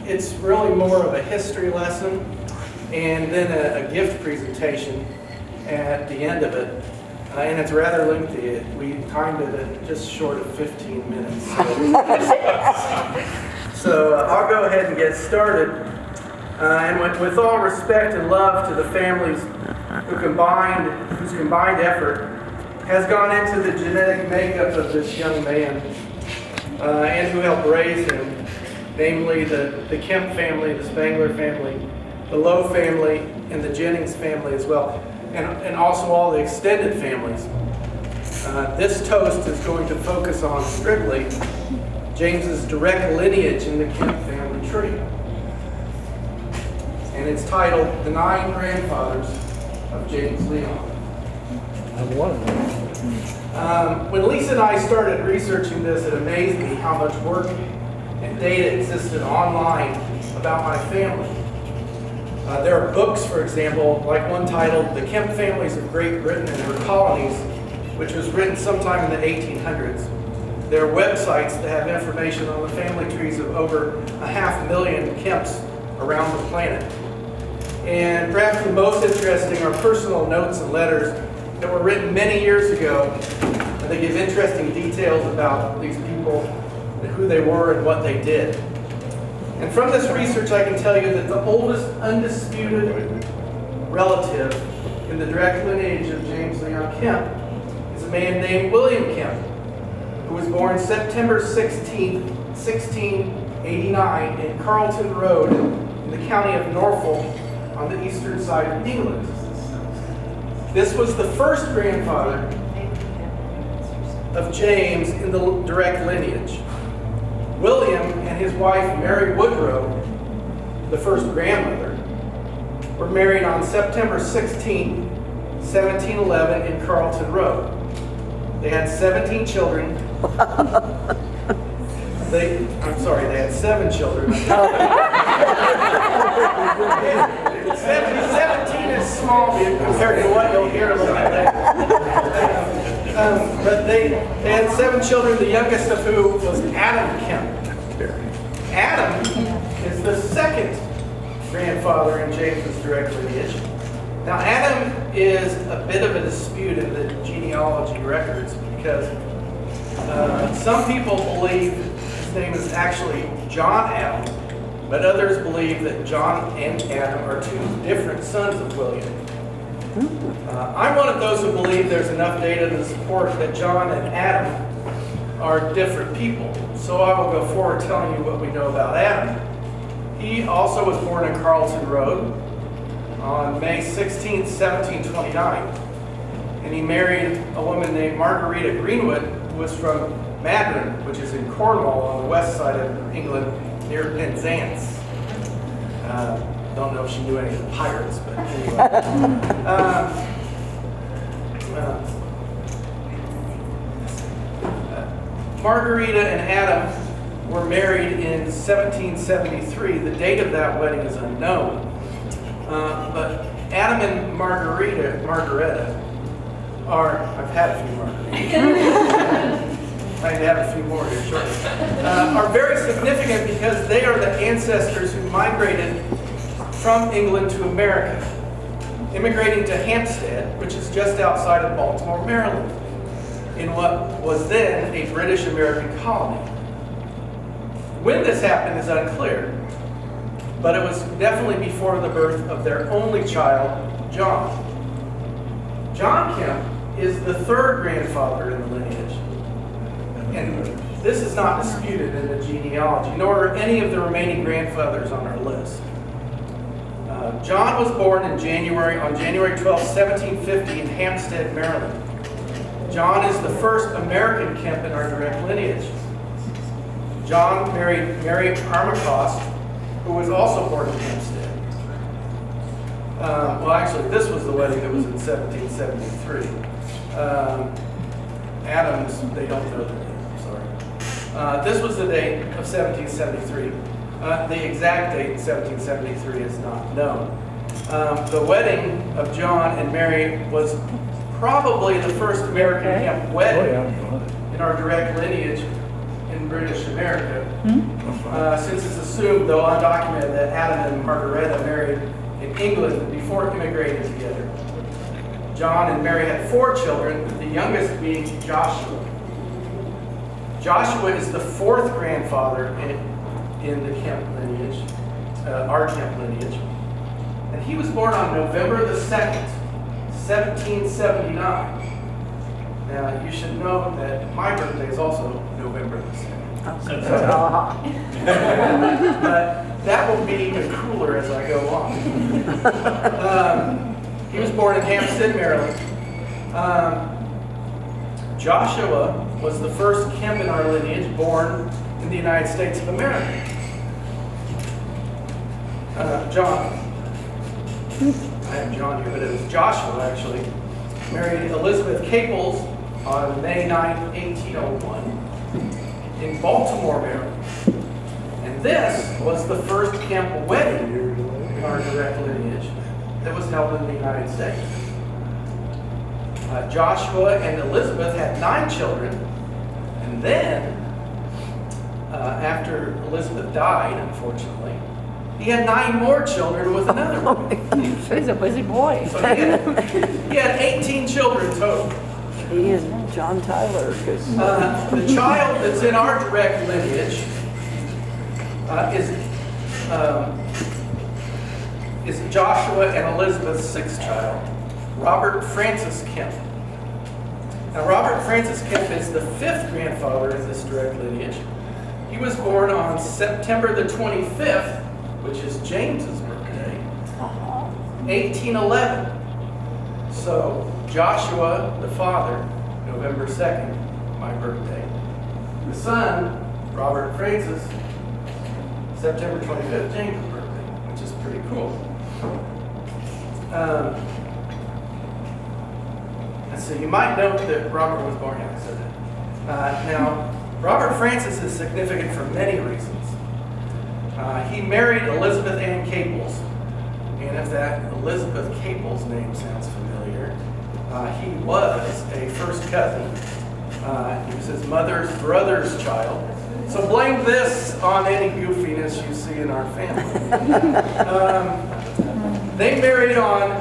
it's really more of a history lesson and then a gift presentation at the end of it. And it's rather lengthy. We timed it at just short of 15 minutes. So I'll go ahead and get started. And with all respect and love to the families whose combined effort has gone into the genetic makeup of this young man and who helped raise him, namely the Kemp family, the Spangler family, the Lowe family, and the Jennings family as well, and also all the extended families. This toast is going to focus on strictly James's direct lineage in the Kemp family tree. And it's titled The 9 Grandfathers of James Leon. When Lisa and I started researching this, it amazed me how much work and data existed online about my family. There are books, for example, like one titled The Kemp Families of Great Britain and Her Colonies, which was written sometime in the 1800s. There are websites that have information on the family trees of over 500,000 Kemps around the planet. And perhaps the most interesting are personal notes and letters that were written many years ago. And they give interesting details about these people, who they were and what they did. And from this research, I can tell you that the oldest undisputed relative in the direct lineage of James Leon Kemp is a man named William Kemp, who was born September 16, 1689 in Carlton Road in the county of Norfolk on the eastern side of England. This was the first grandfather of James in the direct lineage. William and his wife Mary Woodrow, the first grandmother, were married on September 16, 1711 in Carlton Road. They had 17 children. They had 7 children. 17 is small compared to what you'll hear a little bit later. But they had 7 children, the youngest of whom was Adam Kemp. Adam is the second grandfather in James's direct lineage. Now, Adam is a bit of a dispute in the genealogy records because some people believe his name is actually John Adam, but others believe that John and Adam are 2 different sons of William. I'm one of those who believe there's enough data to support that John and Adam are different people. So I will go forward telling you what we know about Adam. He also was born in Carlton Road on May 16, 1729. And he married a woman named Margarita Greenwood, who was from Madryn, which is in Cornwall on the west side of England, near Penzance. Don't know if she knew any of the pirates, but anyway. Margarita and Adam were married in 1773. The date of that wedding is unknown. But Adam and Margarita are, I've had a few margaritas. I have a few more here shortly. Are very significant because they are the ancestors who migrated from England to America, immigrating to Hampstead, which is just outside of Baltimore, Maryland, in what was then a British American colony. When this happened is unclear, but it was definitely before the birth of their only child, John. John Kemp is the 3rd grandfather in the lineage. And this is not disputed in the genealogy, nor are any of the remaining grandfathers on our list. John was born on January 12, 1750 in Hampstead, Maryland. John is the first American Kemp in our direct lineage. John married Mary Armicost, who was also born in Hampstead. Well, actually, this was the wedding that was in 1773. Adams, they don't know the date, I'm sorry. This was the date of 1773. The exact date, 1773, is not known. The wedding of John and Mary was probably the first American Kemp wedding in our direct lineage in British America. since it's assumed, though undocumented, that Adam and Margareta married in England before immigrating together. John and Mary had 4 children, the youngest being Joshua. Joshua is the 4th grandfather in the Kemp lineage, our Kemp lineage. And he was born on November the 2nd, 1779. Now, you should know that my birthday is also November the 2nd. But that will be even cooler as I go on. He was born in Hampstead, Maryland. Joshua was the first Kemp in our lineage born in the United States of America. John. I have John here, but it was Joshua, actually. Married Elizabeth Caples on May 9, 1801 in Baltimore, Maryland. And this was the first Kemp wedding in our direct lineage that was held in the United States. Joshua and Elizabeth had 9 children, and then, after Elizabeth died, unfortunately, he had 9 more children with another woman. He's a busy boy. So he had 18 children total. He and John Tyler. The child that's in our direct lineage is Joshua and Elizabeth's 6th child, Robert Francis Kemp. Now, Robert Francis Kemp is the 5th grandfather in this direct lineage. He was born on September the 25th, which is James's birthday, 1811. So, Joshua, the father, November 2nd, my birthday. The son, Robert Francis, September 25th, James's birthday, which is pretty cool. So you might note that Robert was born here. I said that. Now, Robert Francis is significant for many reasons. He married Elizabeth Ann Caples, and if that Elizabeth Caples name sounds familiar, he was a first cousin. He was his mother's brother's child. So blame this on any goofiness you see in our family. They married on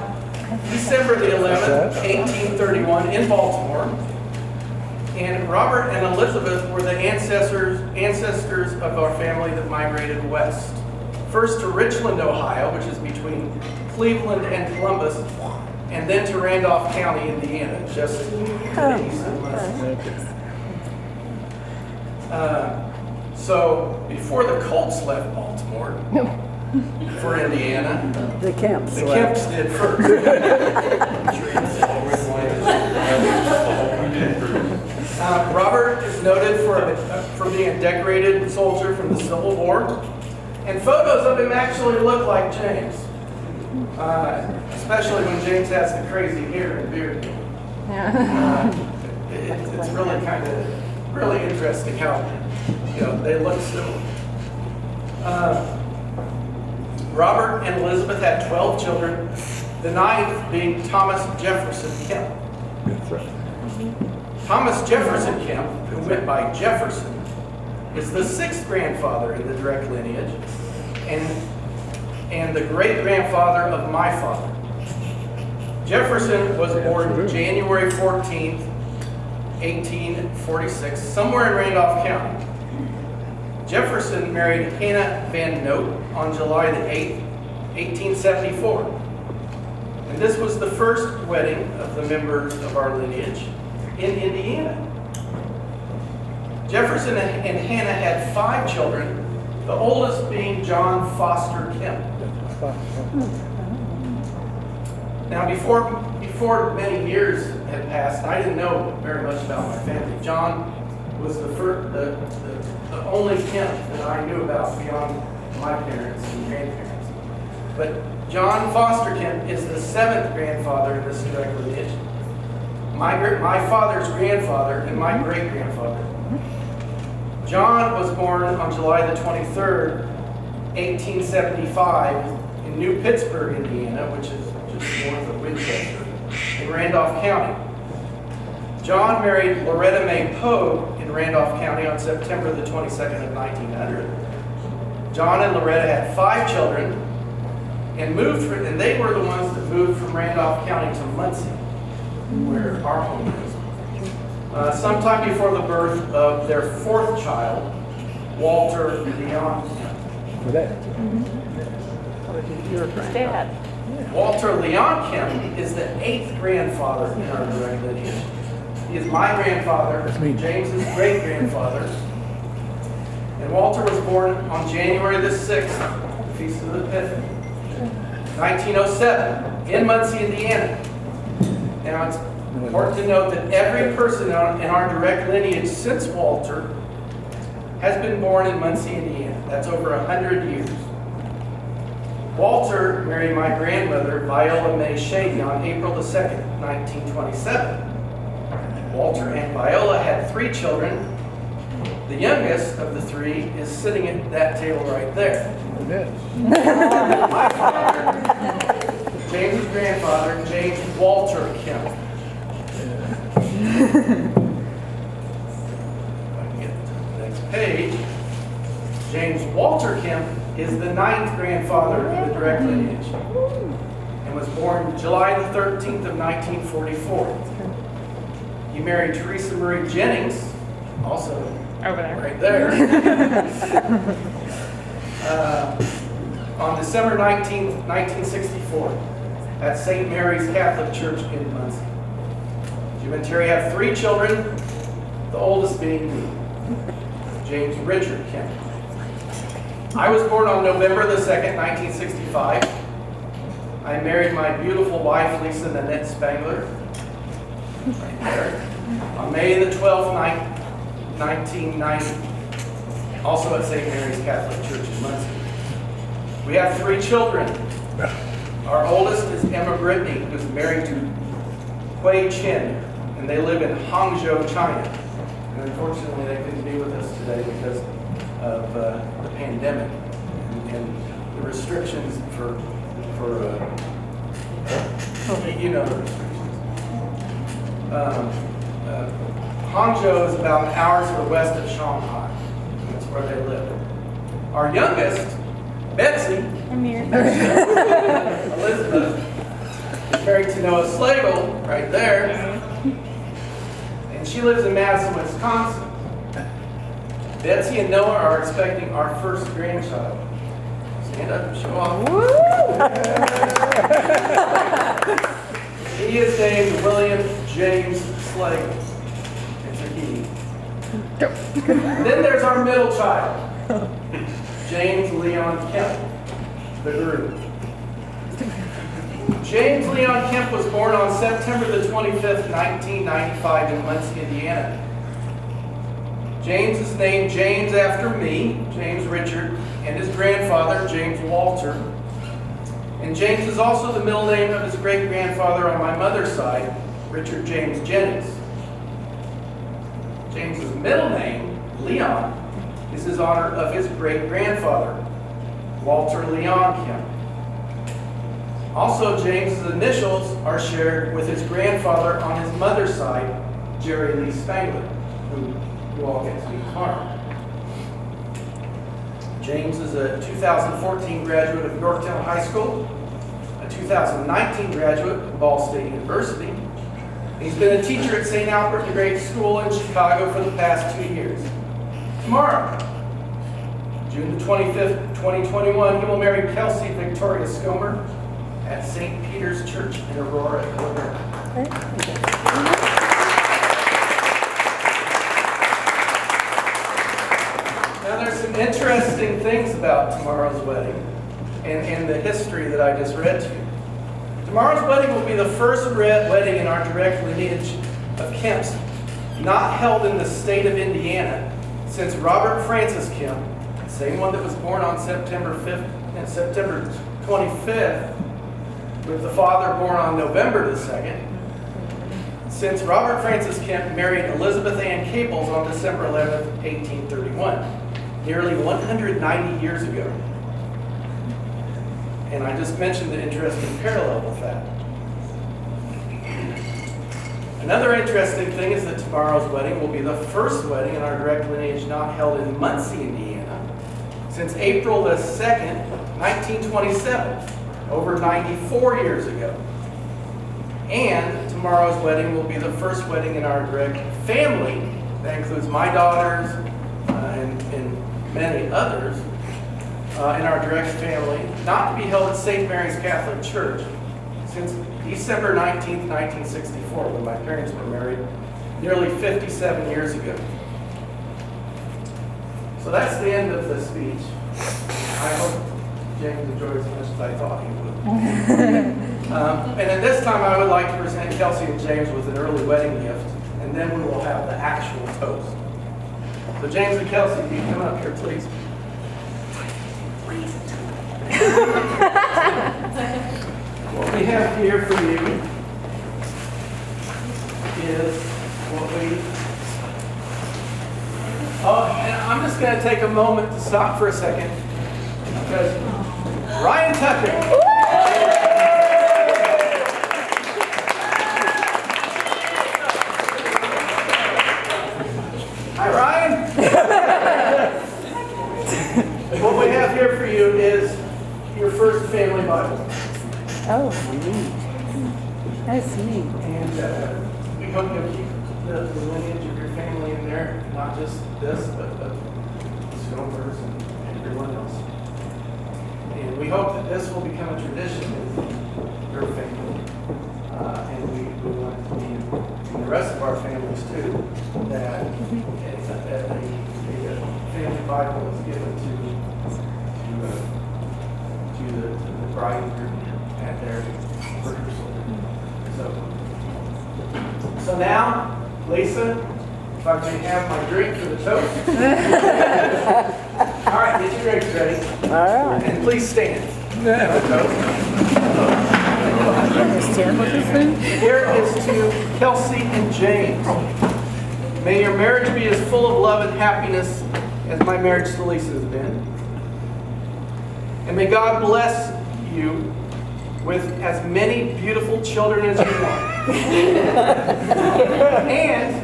December the 11th, 1831 in Baltimore. And Robert and Elizabeth were the ancestors of our family that migrated west. First to Richland, Ohio, which is between Cleveland and Columbus, and then to Randolph County, Indiana, just to the east of Muncie. So before the Colts left Baltimore for Indiana, The Kemps. the Kemps did first. Robert is noted for being a decorated soldier from the Civil War, and photos of him actually look like James, especially when James has the crazy hair and beard. It's really interesting how they look similar. Robert and Elizabeth had 12 children, the 9th being Thomas Jefferson Kemp. That's right. Thomas Jefferson Kemp, who went by Jefferson, is the 6th grandfather in the direct lineage and the great-grandfather of my father. Jefferson was born January 14th, 1846, somewhere in Randolph County. Jefferson married Hannah Van Note on July the 8th, 1874. And this was the first wedding of the members of our lineage in Indiana. Jefferson and Hannah had 5 children, the oldest being John Foster Kemp. Now, before many years had passed, I didn't know very much about my family. John was the only Kemp that I knew about beyond my parents and grandparents. But John Foster Kemp is the 7th grandfather in this direct lineage. My father's grandfather and my great-grandfather. John was born on July the 23rd, 1875 in New Pittsburgh, Indiana, which is just north of Winchester, in Randolph County. John married Loretta May Poe in in Randolph County on September the 22nd of 1900. John and Loretta had 5 children and they were the ones that moved from Randolph County to Muncie, where our home is. Sometime before the birth of their 4th child, Walter Leon. Dad. Walter Leon Kemp is the 8th grandfather in our direct lineage. He is my grandfather, James's great-grandfather. And Walter was born on January the 6th, the Feast of the Epiphany, 1907, in Muncie, Indiana. Now, it's important to note that every person in our direct lineage since Walter has been born in Muncie, Indiana. That's over 100 years. Walter married my grandmother, Viola May Shady, on April the 2nd, 1927. Walter and Viola had 3 children. The youngest of the 3 is sitting at that table right there. My father, James' grandfather, James Walter Kemp. If I can get to the next page. James Walter Kemp is the 9th grandfather in the direct lineage and was born July the 13th of 1944. He married Teresa Marie Jennings, also Over there. right there, on December 19th, 1964, at St. Mary's Catholic Church in Muncie. Jim and Terry have 3 children, the oldest being me, James Richard Kemp. I was born on November the 2nd, 1965. I married my beautiful wife, Lisa Nanette Spangler, right there, on May the 12th, 1990, also at St. Mary's Catholic Church in Muncie. We have 3 children. Our oldest is Emma Brittany, who's married to Hui Chen, and they live in Hangzhou, China. And unfortunately, they couldn't be with us today because of the pandemic and the restrictions for you know the restrictions. Hangzhou is about an hour to the west of Shanghai. That's where they live. Our youngest, Betsy, Elizabeth, is married to Noah Slagle, right there. And she lives in Madison, Wisconsin. Betsy and Noah are expecting our first grandchild. Stand up and show off. He is named William James Slagle. It's a he. Then there's our middle child, James Leon Kemp, the guru. James Leon Kemp was born on September the 25th, 1995 in Muncie, Indiana. James is named James after me, James Richard, and his grandfather, James Walter. And James is also the middle name of his great-grandfather on my mother's side, Richard James Jennings. James's middle name, Leon, is his honor of his great-grandfather, Walter Leon Kemp. Also, James's initials are shared with his grandfather on his mother's side, Jerry Lee Spangler, who you all get to meet tomorrow. James is a 2014 graduate of Yorktown High School, a 2019 graduate of Ball State University. He's been a teacher at St. Albert the Great School in Chicago for the past 2 years. Tomorrow, June the 25th, 2021, he will marry Kelsey Victoria Scomer at St. Peter's Church in Aurora, Illinois. Now there's some interesting things about tomorrow's wedding and the history that I just read to you. Tomorrow's wedding will be the first wedding in our direct lineage of Kemps not held in the state of Indiana since Robert Francis Kemp, the same one that was born on September 5th and September 25th, with the father born on November the 2nd, since Robert Francis Kemp married Elizabeth Ann Caples on December 11th, 1831, nearly 190 years ago. And I just mentioned the interesting parallel with that. Another interesting thing is that tomorrow's wedding will be the first wedding in our direct lineage not held in Muncie, Indiana, since April the 2nd, 1927, over 94 years ago. And tomorrow's wedding will be the first wedding in our direct family. That includes my daughters and many others in our direct family, not to be held at St. Mary's Catholic Church since December 19th, 1964, when my parents were married nearly 57 years ago. So that's the end of the speech. I hope James enjoyed as much as I thought he would. And at this time, I would like to present Kelsey and James with an early wedding gift, and then we will have the actual toast. So James and Kelsey, can you come up here, please? What we have here for you is what we... Oh, and I'm just going to take a moment to stop for a second, because Ryan Tucker... Hi, Ryan. What we have here for you is your first family Bible. Oh, neat. That's neat. And we hope you'll keep the lineage of your family in there, not just this, but the Stonebirds and everyone else. And we hope that this will become a tradition in your family. And we want it to be in the rest of our families too, that a family Bible is given to the bride and groom at their rehearsal. So now, Lisa, if I may have my drink for the toast. All right, get your drinks ready. All right. And please stand. Here is to Kelsey and James. May your marriage be as full of love and happiness as my marriage to Lisa has been. And may God bless you with as many beautiful children as you want. And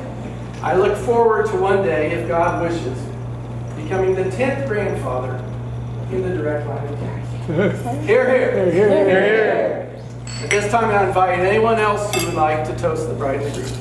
I look forward to one day, if God wishes, becoming the 10th grandfather in the direct line of Kemp. Hear, hear. Here, here. At this time, I invite anyone else who would like to toast the bride and groom.